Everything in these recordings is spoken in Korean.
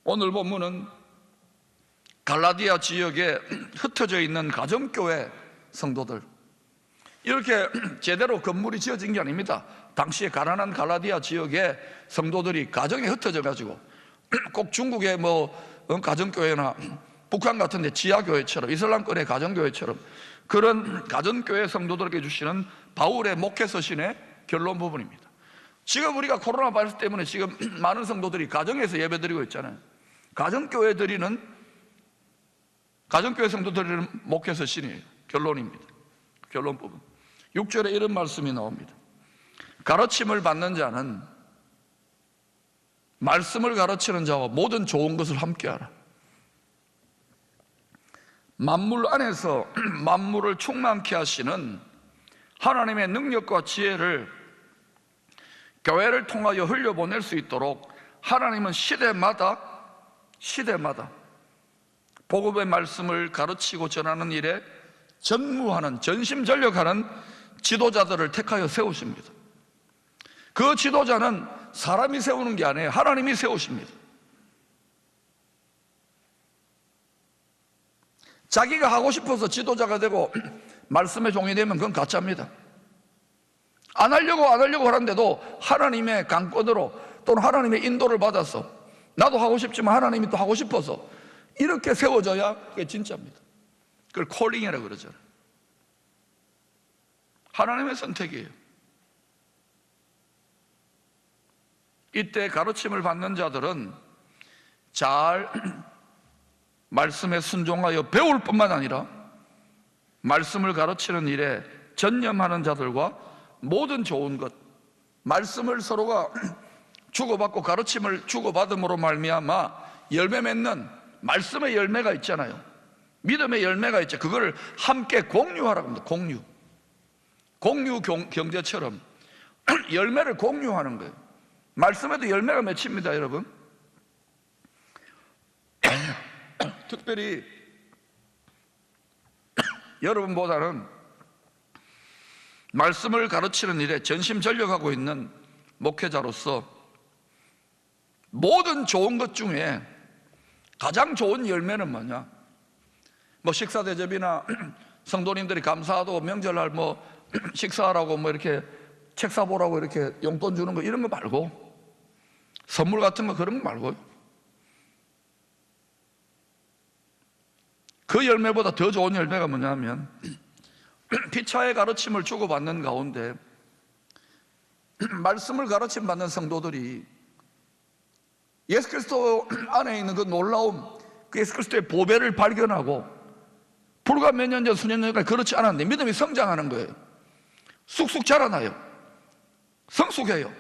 오늘 본문은 갈라디아 지역에 흩어져 있는 가정교회 성도들, 이렇게 제대로 건물이 지어진 게 아닙니다. 당시에 가난한 갈라디아 지역의 성도들이 가정에 흩어져 가지고 꼭 중국의 가정교회나 북한 같은 데 지하교회처럼, 이슬람권의 가정교회처럼 그런 가정교회 성도들에게 주시는 바울의 목회 서신의 결론 부분입니다. 지금 우리가 코로나 바이러스 때문에 지금 많은 성도들이 가정에서 예배드리고 있잖아요. 가정교회 성도들이는 목회 서신이에요. 결론입니다. 결론 부분 6절에 이런 말씀이 나옵니다. 가르침을 받는 자는 말씀을 가르치는 자와 모든 좋은 것을 함께하라. 만물 안에서 만물을 충만케 하시는 하나님의 능력과 지혜를 교회를 통하여 흘려보낼 수 있도록 하나님은 시대마다 복음의 말씀을 가르치고 전하는 일에 전무하는, 전심전력하는 지도자들을 택하여 세우십니다. 그 지도자는 사람이 세우는 게 아니에요. 하나님이 세우십니다. 자기가 하고 싶어서 지도자가 되고 말씀의 종이 되면 그건 가짜입니다. 안 하려고 하는데도 하나님의 강권으로 또는 하나님의 인도를 받아서 나도 하고 싶지만 하나님이 또 하고 싶어서 이렇게 세워져야 그게 진짜입니다. 그걸 콜링이라고 그러잖아요. 하나님의 선택이에요. 이때 가르침을 받는 자들은 잘 말씀에 순종하여 배울 뿐만 아니라 말씀을 가르치는 일에 전념하는 자들과 모든 좋은 것, 말씀을 서로가 주고받고 가르침을 주고받음으로 말미암아 열매 맺는 말씀의 열매가 있잖아요. 믿음의 열매가 있죠. 그걸 함께 공유하라고 합니다. 공유 경제처럼 열매를 공유하는 거예요. 말씀에도 열매가 맺힙니다, 여러분. 특별히 여러분보다는 말씀을 가르치는 일에 전심전력하고 있는 목회자로서 모든 좋은 것 중에 가장 좋은 열매는 뭐냐? 식사 대접이나 성도님들이 감사하고 명절날 식사하라고 이렇게 책 사보라고 이렇게 용돈 주는 거, 이런 거 말고, 선물 같은 거 그런 거 말고요. 그 열매보다 더 좋은 열매가 뭐냐면 피차의 가르침을 주고받는 가운데 말씀을 가르침 받는 성도들이 예수 그리스도 안에 있는 그 놀라움, 그 예수 그리스도의 보배를 발견하고 불과 몇 년 전, 수년 전까지 그렇지 않았는데 믿음이 성장하는 거예요. 쑥쑥 자라나요. 성숙해요.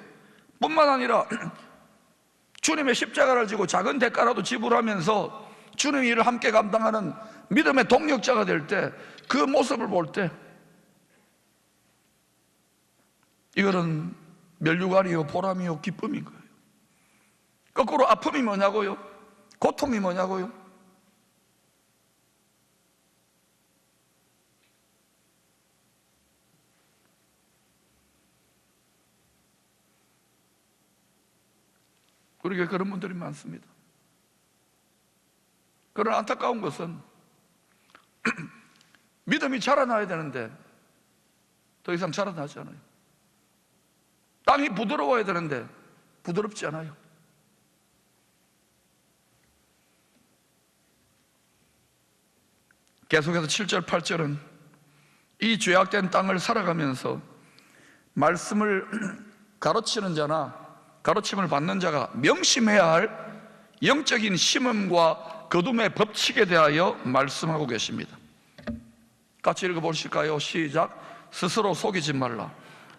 뿐만 아니라 주님의 십자가를 지고 작은 대가라도 지불하면서 주님의 일을 함께 감당하는 믿음의 동력자가 될 때, 그 모습을 볼 때 이거는 면류관이요 보람이요 기쁨인 거예요. 거꾸로 아픔이 뭐냐고요? 고통이 뭐냐고요? 우리가 그런 분들이 많습니다. 그런 안타까운 것은 믿음이 자라나야 되는데 더 이상 자라나지 않아요. 땅이 부드러워야 되는데 부드럽지 않아요. 계속해서 7절 8절은 이 죄악된 땅을 살아가면서 말씀을 가르치는 자나 가르침을 받는 자가 명심해야 할 영적인 심음과 거둠의 법칙에 대하여 말씀하고 계십니다. 같이 읽어보실까요? 시작. 스스로 속이지 말라.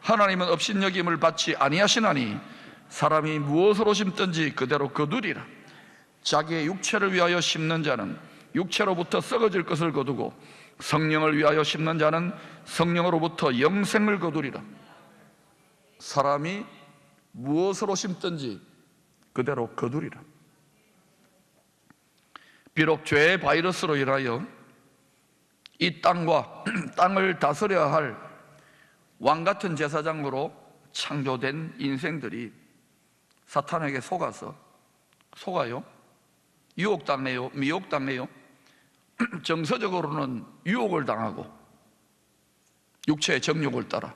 하나님은 업신여김을 받지 아니하시나니 사람이 무엇으로 심든지 그대로 거두리라. 자기의 육체를 위하여 심는 자는 육체로부터 썩어질 것을 거두고 성령을 위하여 심는 자는 성령으로부터 영생을 거두리라. 사람이 무엇으로 심든지 그대로 거두리라. 비록 죄의 바이러스로 인하여 이 땅을 다스려야 할 왕같은 제사장으로 창조된 인생들이 사탄에게 속아요. 유혹당해요? 미혹당해요? 정서적으로는 유혹을 당하고 육체의 정욕을 따라,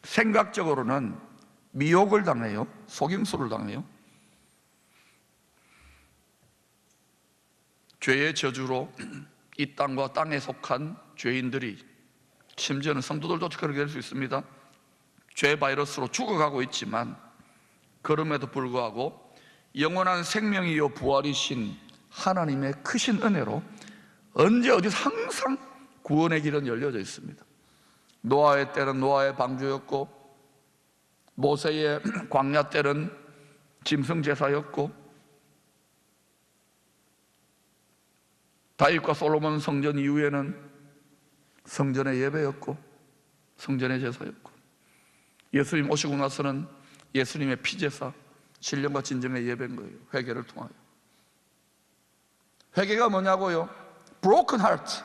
생각적으로는 미혹을 당해요? 속임수를 당해요? 죄의 저주로 이 땅과 땅에 속한 죄인들이, 심지어는 성도들도 그렇게 될 수 있습니다. 죄 바이러스로 죽어가고 있지만 그럼에도 불구하고 영원한 생명이요 부활이신 하나님의 크신 은혜로 언제 어디서 항상 구원의 길은 열려져 있습니다. 노아의 때는 노아의 방주였고, 모세의 광야 때는 짐승제사였고, 다윗과 솔로몬 성전 이후에는 성전의 예배였고 성전의 제사였고, 예수님 오시고 나서는 예수님의 피제사, 신령과 진정의 예배인 거예요. 회개를 통하여. 회개가 뭐냐고요? Broken heart.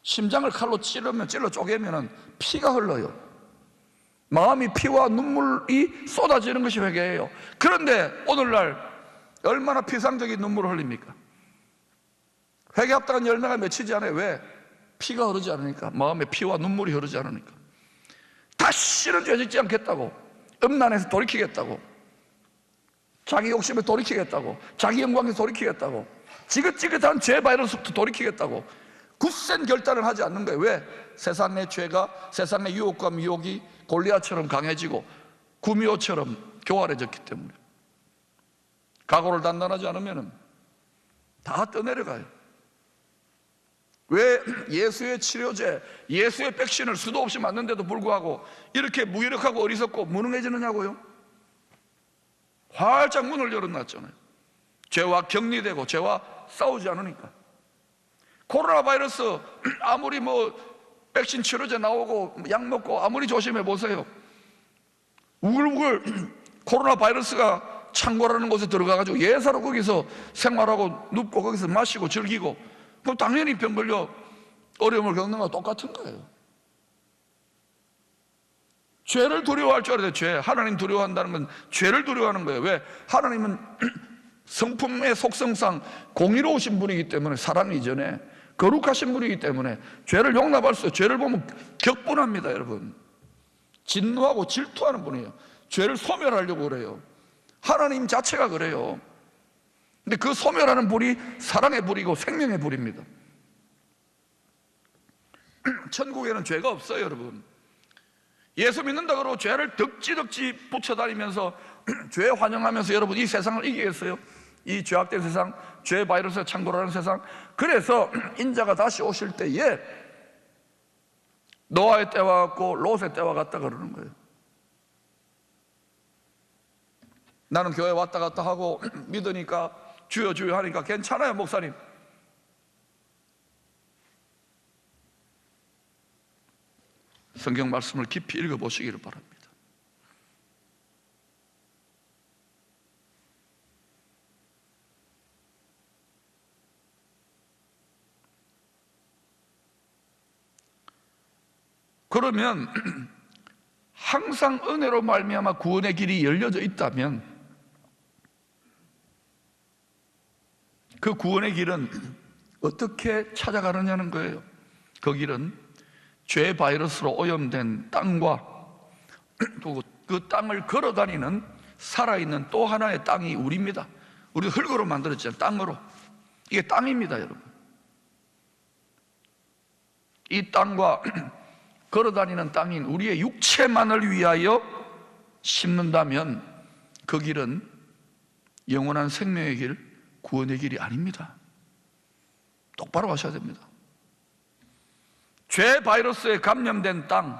심장을 칼로 찔러 쪼개면 피가 흘러요. 마음이 피와 눈물이 쏟아지는 것이 회개예요. 그런데 오늘날 얼마나 피상적인 눈물을 흘립니까? 회개 합당한 열매가 맺히지 않아요. 왜? 피가 흐르지 않으니까. 마음에 피와 눈물이 흐르지 않으니까. 다시는 죄 짓지 않겠다고, 음란에서 돌이키겠다고, 자기 욕심에 돌이키겠다고, 자기 영광에 돌이키겠다고, 지긋지긋한 죄 바이러스부터 돌이키겠다고 굳센 결단을 하지 않는 거예요. 왜? 세상의 죄가, 세상의 유혹과 미혹이 골리앗처럼 강해지고 구미호처럼 교활해졌기 때문에. 각오를 단단하지 않으면 다 떠내려가요. 왜? 예수의 치료제, 예수의 백신을 수도 없이 맞는데도 불구하고 이렇게 무기력하고 어리석고 무능해지느냐고요? 활짝 문을 열어놨잖아요. 죄와 격리되고 죄와 싸우지 않으니까. 코로나 바이러스 아무리 백신 치료제 나오고 약 먹고 아무리 조심해 보세요. 우글우글 코로나 바이러스가 창고라는 곳에 들어가가지고 예사로 거기서 생활하고 눕고 거기서 마시고 즐기고, 그럼 당연히 병 걸려 어려움을 겪는 거와 똑같은 거예요. 죄를 두려워할 줄 알아야 돼요. 하나님 두려워한다는 건 죄를 두려워하는 거예요. 왜? 하나님은 성품의 속성상 공의로우신 분이기 때문에, 사랑 이전에 거룩하신 분이기 때문에 죄를 용납할 수 없어요. 죄를 보면 격분합니다, 여러분. 진노하고 질투하는 분이에요. 죄를 소멸하려고 그래요. 하나님 자체가 그래요. 근데 그 소멸하는 불이 사랑의 불이고 생명의 불입니다. 천국에는 죄가 없어요, 여러분. 예수 믿는다 그러고 죄를 덕지덕지 붙여다니면서 죄 환영하면서 여러분 이 세상을 이기겠어요? 이 죄악된 세상, 죄 바이러스가 창궐하는 세상. 그래서 인자가 다시 오실 때에 노아의 때와 같고 롯의 때와 같다 그러는 거예요. 나는 교회 왔다 갔다 하고 믿으니까 주여 주여 하니까 괜찮아요, 목사님. 성경 말씀을 깊이 읽어보시기를 바랍니다. 그러면 항상 은혜로 말미암아 구원의 길이 열려져 있다면 그 구원의 길은 어떻게 찾아가느냐는 거예요. 그 길은 죄 바이러스로 오염된 땅과 또 그 땅을 걸어다니는 살아있는 또 하나의 땅이 우리입니다. 우리 흙으로 만들었잖아요. 땅으로. 이게 땅입니다, 여러분. 이 땅과 걸어다니는 땅인 우리의 육체만을 위하여 심는다면 그 길은 영원한 생명의 길, 구원의 길이 아닙니다. 똑바로 하셔야 됩니다. 죄 바이러스에 감염된 땅,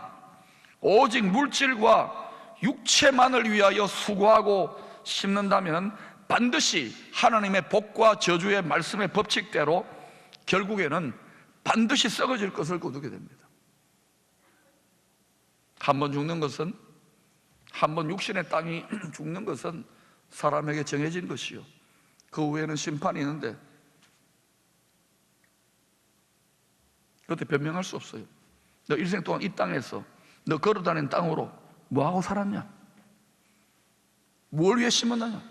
오직 물질과 육체만을 위하여 수고하고 심는다면 반드시 하나님의 복과 저주의 말씀의 법칙대로 결국에는 반드시 썩어질 것을 거두게 됩니다. 한 번 죽는 것은, 한 번 육신의 땅이 죽는 것은 사람에게 정해진 것이요, 그 후에는 심판이 있는데 그때 변명할 수 없어요. 너 일생 동안 이 땅에서 너 걸어다니는 땅으로 뭐하고 살았냐? 뭘 위해 심었느냐?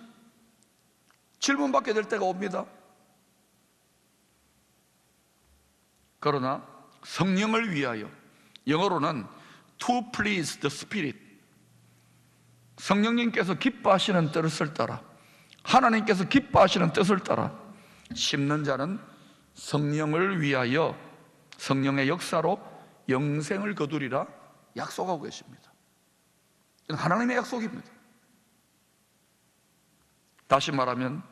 질문받게 될 때가 옵니다. 그러나 성령을 위하여, 영어로는 to please the Spirit, 성령님께서 기뻐하시는 뜻을 따라, 하나님께서 기뻐하시는 뜻을 따라 심는 자는 성령을 위하여 성령의 역사로 영생을 거두리라 약속하고 계십니다. 이건 하나님의 약속입니다. 다시 말하면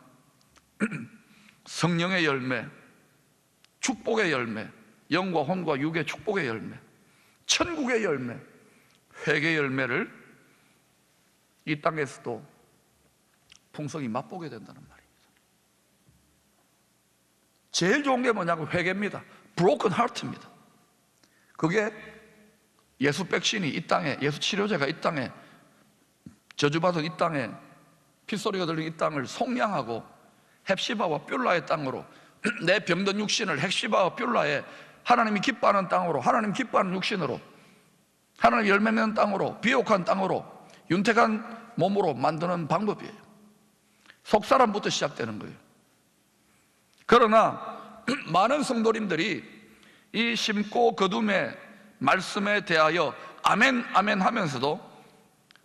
성령의 열매, 축복의 열매, 영과 혼과 육의 축복의 열매, 천국의 열매, 회개의 열매를 이 땅에서도 풍성히 맛보게 된다는 말입니다. 제일 좋은 게 뭐냐고, 회개입니다. broken heart입니다. 그게 예수 백신이 이 땅에, 예수 치료제가 이 땅에, 저주받은 이 땅에, 핏소리가 들린 이 땅을 속량하고 헵시바와 뷸라의 땅으로, 내 병든 육신을 헵시바와 뷸라의 하나님이 기뻐하는 땅으로, 하나님 기뻐하는 육신으로, 하나님 열매 맺는 땅으로, 비옥한 땅으로, 윤택한 몸으로 만드는 방법이에요. 속사람부터 시작되는 거예요. 그러나 많은 성도님들이 이 심고 거둠의 말씀에 대하여 아멘 아멘 하면서도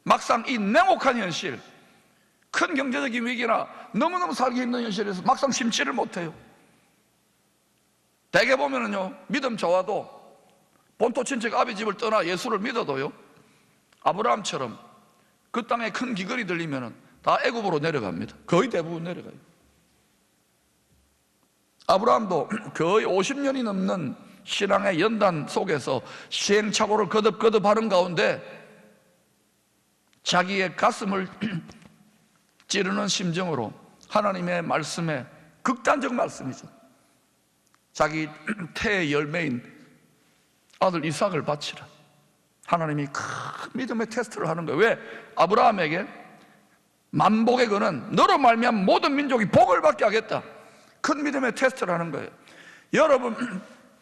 막상 이 냉혹한 현실, 큰 경제적인 위기나 너무너무 살기 힘든 현실에서 막상 심지를 못해요. 대개 보면은요, 믿음 좋아도 본토 친척 아비 집을 떠나 예수를 믿어도요, 아브라함처럼 그 땅에 큰 기근이 들리면은 다 애굽으로 내려갑니다. 거의 대부분 내려가요. 아브라함도 거의 50년이 넘는 신앙의 연단 속에서 시행착오를 거듭거듭 하는 가운데 자기의 가슴을 찌르는 심정으로 하나님의 말씀에, 극단적 말씀이죠, 자기 태의 열매인 아들 이삭을 바치라, 하나님이 큰 믿음의 테스트를 하는 거예요. 왜? 아브라함에게 만복의 근은 너로 말미암아 모든 민족이 복을 받게 하겠다, 큰 믿음의 테스트를 하는 거예요. 여러분,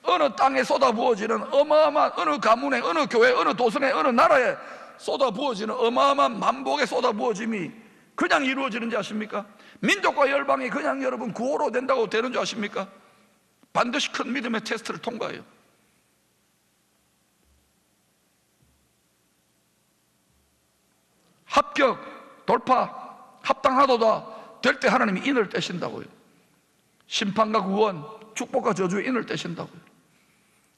어느 땅에 쏟아부어지는 어마어마한, 어느 가문에, 어느 교회, 어느 도성에, 어느 나라에 쏟아부어지는 어마어마한 만복의 쏟아부어짐이 그냥 이루어지는지 아십니까? 민족과 열방이 그냥 여러분 구호로 된다고 되는 줄 아십니까? 반드시 큰 믿음의 테스트를 통과해요. 합격, 돌파, 합당하도다 될 때 하나님이 인을 떼신다고요. 심판과 구원, 축복과 저주의 인을 떼신다고요.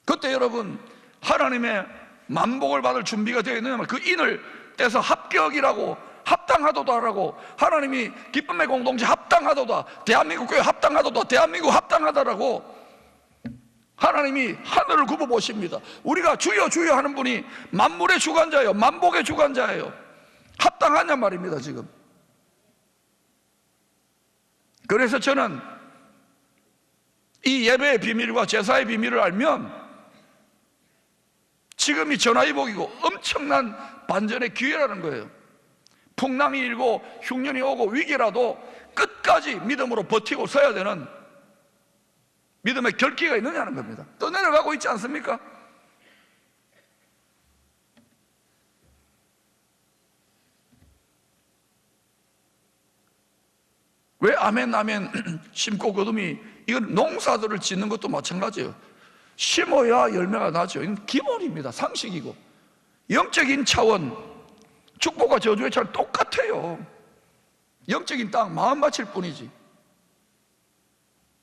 그때 여러분 하나님의 만복을 받을 준비가 되어 있느냐면 그 인을 떼서 합격이라고, 합당하도다라고, 하나님이 기쁨의 공동체 합당하도다, 대한민국 교회 합당하도다, 대한민국 합당하다라고 하나님이 하늘을 굽어 보십니다. 우리가 주여 주여 하는 분이 만물의 주관자예요. 만복의 주관자예요. 합당하냐 말입니다 지금. 그래서 저는 이 예배의 비밀과 제사의 비밀을 알면 지금이 전화위복이고 엄청난 반전의 기회라는 거예요. 풍랑이 일고 흉년이 오고 위기라도 끝까지 믿음으로 버티고 서야 되는 믿음의 결기가 있느냐는 겁니다. 떠내려가고 있지 않습니까? 왜 아멘 아멘 심고 거둠이, 이건 농사들을 짓는 것도 마찬가지예요. 심어야 열매가 나죠. 이건 기본입니다. 상식이고, 영적인 차원, 축복과 저주의 차원 똑같아요. 영적인 땅 마음 바칠 뿐이지.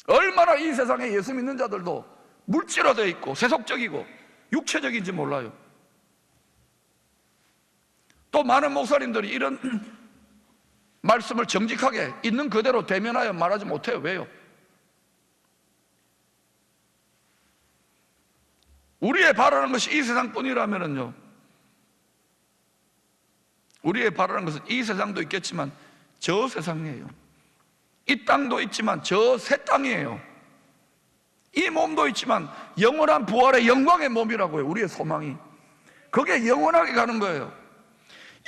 얼마나 이 세상에 예수 믿는 자들도 물질화되어 있고 세속적이고 육체적인지 몰라요. 또 많은 목사님들이 이런 말씀을 정직하게 있는 그대로 대면하여 말하지 못해요. 왜요? 우리의 바라는 것이 이 세상뿐이라면요, 우리의 바라는 것은 이 세상도 있겠지만 저 세상이에요. 이 땅도 있지만 저 새 땅이에요. 이 몸도 있지만 영원한 부활의 영광의 몸이라고요. 우리의 소망이 그게 영원하게 가는 거예요.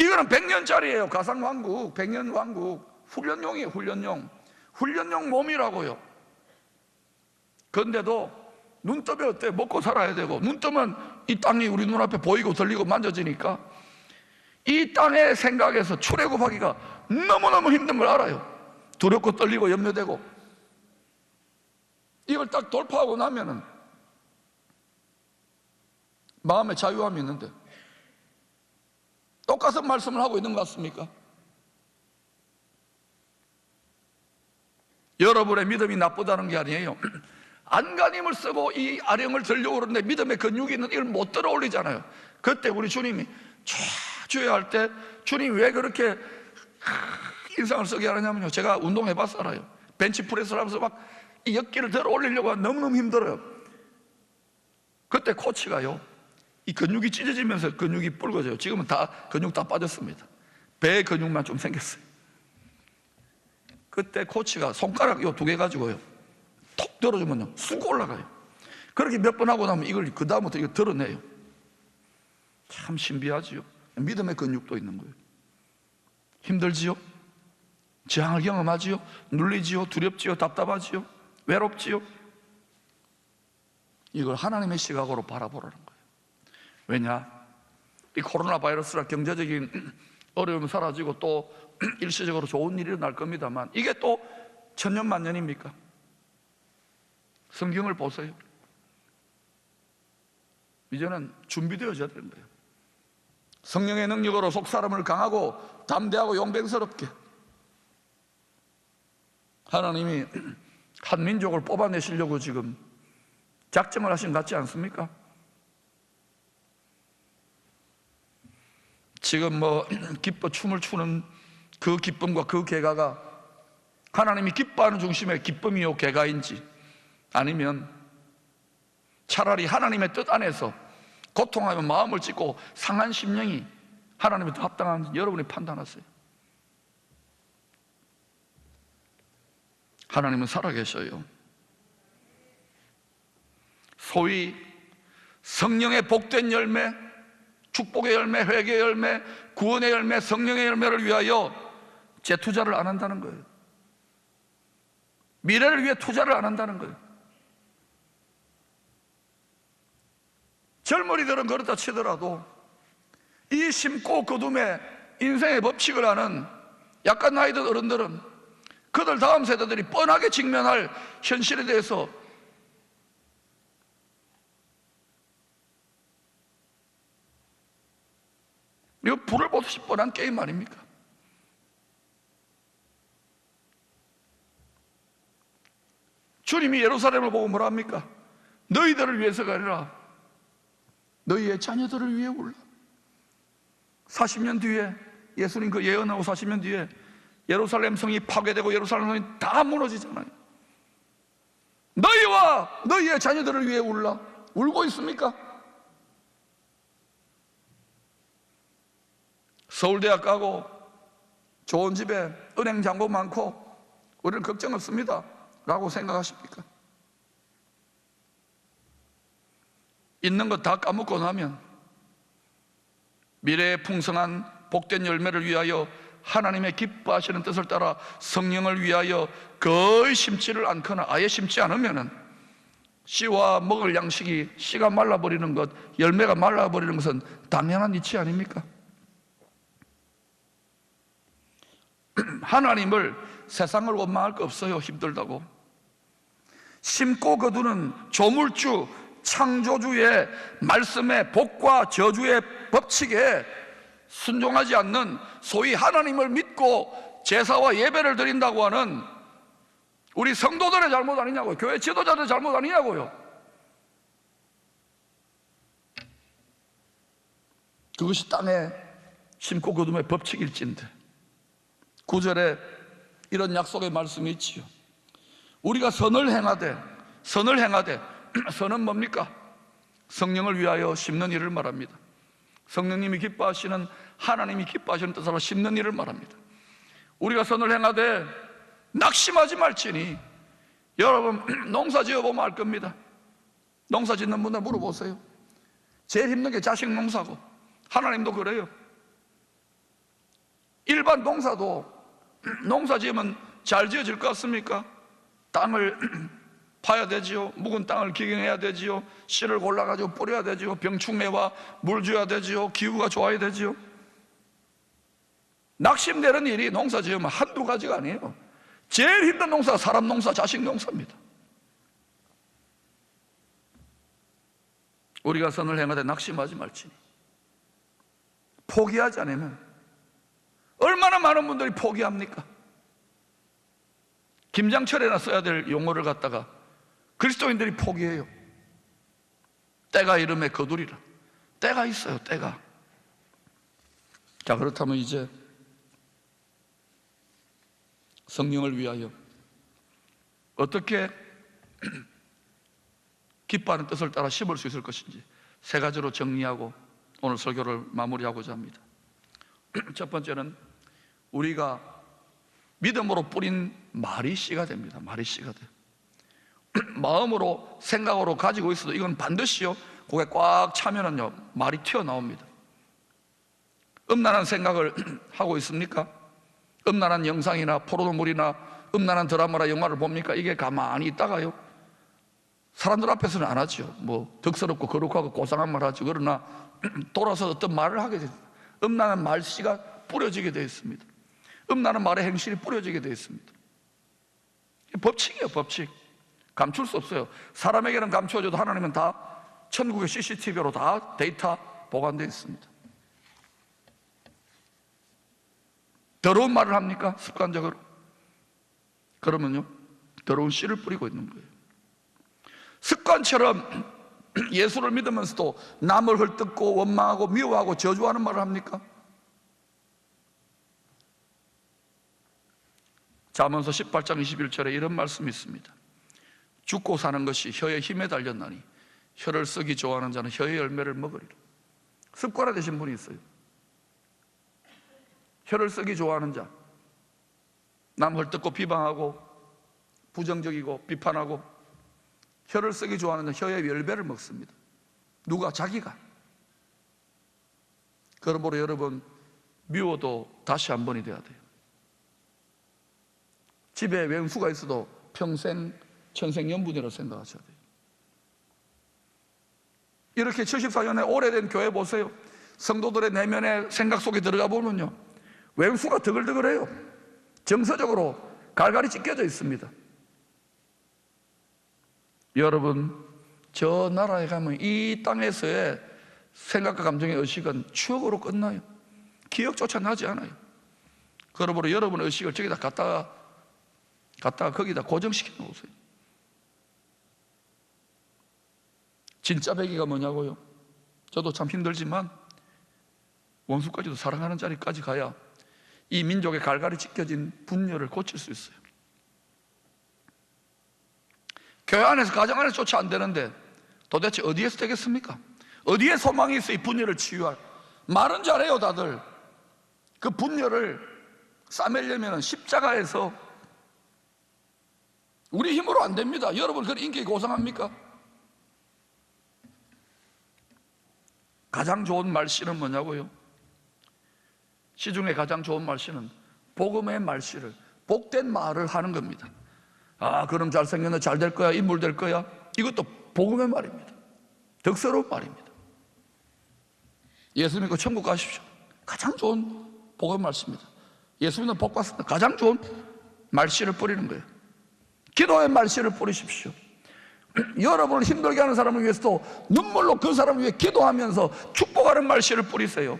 이거는 100년짜리예요 가상왕국, 100년 왕국, 훈련용이에요. 훈련용 몸이라고요. 그런데도 눈 뜨면 어때? 먹고 살아야 되고, 눈 뜨면 이 땅이 우리 눈앞에 보이고 들리고 만져지니까 이 땅의 생각에서 출애굽하기가 너무너무 힘든 걸 알아요. 두렵고 떨리고 염려되고. 이걸 딱 돌파하고 나면은 마음의 자유함이 있는데 똑같은 말씀을 하고 있는 것 같습니까? 여러분의 믿음이 나쁘다는 게 아니에요. 안간힘을 쓰고 이 아령을 들려고 그러는데 믿음의 근육이 있는 이걸 못 들어 올리잖아요. 그때 우리 주님이 주여 할 때 주님이 왜 그렇게 인상을 쓰게 하느냐면요, 제가 운동해봐서 알아요. 벤치프레스를 하면서 막 이 어깨를 들어 올리려고 하면 너무너무 힘들어요. 그때 코치가요, 이 근육이 찢어지면서 근육이 붉어져요. 지금은 다 근육 다 빠졌습니다. 배 근육만 좀 생겼어요. 그때 코치가 손가락 요 2개 가지고요 톡 들어주면요 쑥 올라가요. 그렇게 몇 번 하고 나면 이걸 그 다음부터 이거 드러내요. 참 신비하지요. 믿음의 근육도 있는 거예요. 힘들지요? 저항을 경험하지요? 눌리지요? 두렵지요? 답답하지요? 외롭지요? 이걸 하나님의 시각으로 바라보라는 거예요. 왜냐? 이 코로나 바이러스라 경제적인 어려움이 사라지고 또 일시적으로 좋은 일이 일어날 겁니다만 이게 또 천년만년입니까? 성경을 보세요. 이제는 준비되어져야 되는 거예요. 성령의 능력으로 속사람을 강하고 담대하고 용맹스럽게 하나님이 한 민족을 뽑아내시려고 지금 작정을 하신 것 같지 않습니까? 지금 기뻐 춤을 추는 그 기쁨과 그 개가가 하나님이 기뻐하는 중심의 기쁨이요 개가인지, 아니면 차라리 하나님의 뜻 안에서 고통하며 마음을 찢고 상한 심령이 하나님의 뜻 합당한지 여러분이 판단하세요. 하나님은 살아계셔요. 소위 성령의 복된 열매, 축복의 열매, 회개의 열매, 구원의 열매, 성령의 열매를 위하여 재투자를 안 한다는 거예요. 미래를 위해 투자를 안 한다는 거예요. 젊은이들은 그렇다 치더라도 이 심고 거둠의 인생의 법칙을 아는 약간 나이 든 어른들은 그들 다음 세대들이 뻔하게 직면할 현실에 대해서 이거 불을 보듯이 뻔한 게임 아닙니까? 주님이 예루살렘을 보고 뭐라 합니까? 너희들을 위해서가 아니라 너희의 자녀들을 위해 울라. 40년 뒤에 예수님 그 예언하고 40년 뒤에 예루살렘 성이 파괴되고 예루살렘 성이 다 무너지잖아요. 너희와 너희의 자녀들을 위해 울라. 울고 있습니까? 서울대학 가고 좋은 집에 은행 잔고 많고 우리는 걱정 없습니다 라고 생각하십니까? 있는 거 다 까먹고 나면 미래의 풍성한 복된 열매를 위하여 하나님의 기뻐하시는 뜻을 따라 성령을 위하여 거의 심지를 않거나 아예 심지 않으면 씨와 먹을 양식이 씨가 말라버리는 것, 열매가 말라버리는 것은 당연한 이치 아닙니까? 하나님을 세상을 원망할 거 없어요. 힘들다고. 심고 거두는 조물주 창조주의 말씀의 복과 저주의 법칙에 순종하지 않는 소위 하나님을 믿고 제사와 예배를 드린다고 하는 우리 성도들의 잘못 아니냐고요. 교회 지도자들의 잘못 아니냐고요. 그것이 땅에 심고 거둠의 법칙일진데 9절에 이런 약속의 말씀이 있지요. 우리가 선을 행하되 선은 뭡니까? 성령을 위하여 심는 일을 말합니다. 성령님이 기뻐하시는, 하나님이 기뻐하시는 뜻으로 심는 일을 말합니다. 우리가 선을 행하되 낙심하지 말지니. 여러분 농사 지어보면 알 겁니다. 농사 짓는 분들 물어보세요. 제일 힘든 게 자식 농사고, 하나님도 그래요. 일반 농사도 농사 지으면 잘 지어질 것 같습니까? 땅을 파야 되지요. 묵은 땅을 기경해야 되지요. 씨를 골라가지고 뿌려야 되지요. 병충해와 물 줘야 되지요. 기후가 좋아야 되지요. 낙심되는 일이 농사 지으면 한두 가지가 아니에요. 제일 힘든 농사가 사람 농사, 자식 농사입니다. 우리가 선을 행하되 낙심하지 말지니. 포기하지 않으면 얼마나 많은 분들이 포기합니까? 김장철에나 써야 될 용어를 갖다가 그리스도인들이 포기해요. 때가 이름에 거두리라. 때가 있어요, 때가. 자, 그렇다면 이제 성령을 위하여 어떻게 기뻐하는 뜻을 따라 심을 수 있을 것인지 세 가지로 정리하고 오늘 설교를 마무리하고자 합니다. 첫 번째는 우리가 믿음으로 뿌린 말이 씨가 됩니다. 말이 씨가 돼요. 마음으로 생각으로 가지고 있어도 이건 반드시요 그게 꽉 차면은요 말이 튀어나옵니다. 음란한 생각을 하고 있습니까? 음란한 영상이나 포르노물이나 음란한 드라마나 영화를 봅니까? 이게 가만히 있다가요 사람들 앞에서는 안 하죠. 뭐 덕스럽고 거룩하고 고상한 말 하죠. 그러나 돌아서 어떤 말을 하게 됩니다. 음란한 말씨가 뿌려지게 되어 있습니다. 음란한 말의 행실이 뿌려지게 되어 있습니다. 법칙이에요, 법칙. 감출 수 없어요. 사람에게는 감추어져도 하나님은 다 천국의 CCTV로 다 데이터 보관되어 있습니다. 더러운 말을 합니까? 습관적으로. 그러면요 더러운 씨를 뿌리고 있는 거예요. 습관처럼 예수를 믿으면서도 남을 헐뜯고 원망하고 미워하고 저주하는 말을 합니까? 잠언서 18장 21절에 이런 말씀이 있습니다. 죽고 사는 것이 혀의 힘에 달렸나니 혀를 쓰기 좋아하는 자는 혀의 열매를 먹으리라. 습관화되신 분이 있어요. 혀를 쓰기 좋아하는 자, 남 헐뜯고 비방하고 부정적이고 비판하고 혀를 쓰기 좋아하는 자 혀의 열매를 먹습니다. 누가? 자기가. 그러므로 여러분 미워도 다시 한 번이 돼야 돼요. 집에 왼수가 있어도 평생 천생연분이라고 생각하셔야 돼요. 이렇게 74년의 오래된 교회 보세요. 성도들의 내면의 생각 속에 들어가 보면요 왼수가 드글드글해요. 정서적으로 갈갈이 찢겨져 있습니다. 여러분 저 나라에 가면 이 땅에서의 생각과 감정의 의식은 추억으로 끝나요. 기억조차 나지 않아요. 그러므로 여러분의 의식을 저기다 갖다가 거기다 고정시켜 놓으세요. 진짜 배기가 뭐냐고요? 저도 참 힘들지만 원수까지도 사랑하는 자리까지 가야 이 민족의 갈갈이 찢겨진 분열을 고칠 수 있어요. 교회 안에서 가정 안에서 조차 안 되는데 도대체 어디에서 되겠습니까? 어디에 소망이 있어 이 분열을 치유할? 말은 잘해요 다들. 그 분열을 싸매려면 십자가에서 우리 힘으로 안 됩니다. 여러분 그런 인격이 고상합니까? 가장 좋은 말씨는 뭐냐고요? 시중에 가장 좋은 말씨는 복음의 말씨를, 복된 말을 하는 겁니다. 아 그럼 잘생겼네, 잘 될 거야, 인물 될 거야. 이것도 복음의 말입니다. 덕스러운 말입니다. 예수 믿고 천국 가십시오. 가장 좋은 복음의 말씀입니다. 예수 믿는 복 받습니다. 가장 좋은 말씨를 뿌리는 거예요. 기도의 말씨를 뿌리십시오. 여러분을 힘들게 하는 사람을 위해서도 눈물로 그 사람을 위해 기도하면서 축복하는 말씨를 뿌리세요.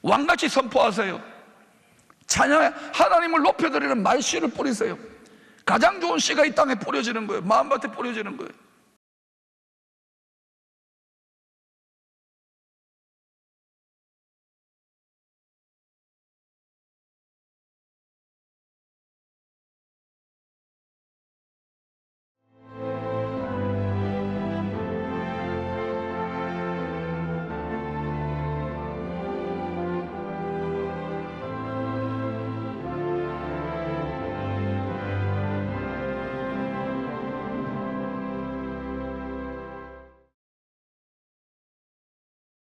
왕같이 선포하세요. 찬양, 하나님을 높여드리는 말씨를 뿌리세요. 가장 좋은 씨가 이 땅에 뿌려지는 거예요. 마음밭에 뿌려지는 거예요.